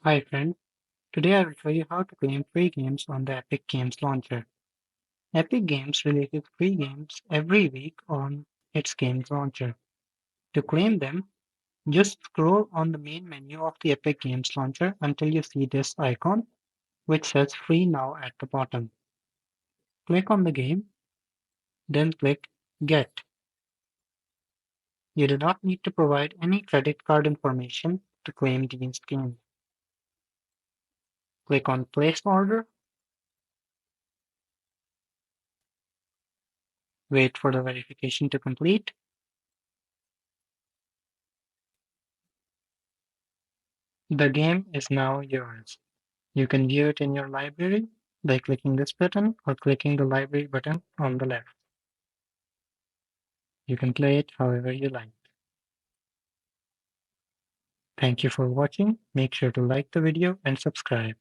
Hi friend, today I will show you how to claim free games on the Epic Games Launcher. Epic Games releases free games every week on its Games Launcher. To claim them, just scroll on the main menu of the Epic Games Launcher until you see this icon, which says Free Now at the bottom. Click on the game, then click Get. You do not need to provide any credit card information to claim these games. Click on Place Order, wait for the verification to complete. The game is now yours. You can view it in your library by clicking this button or clicking the library button on the left. You can play it however you like. Thank you for watching. Make sure to like the video and subscribe.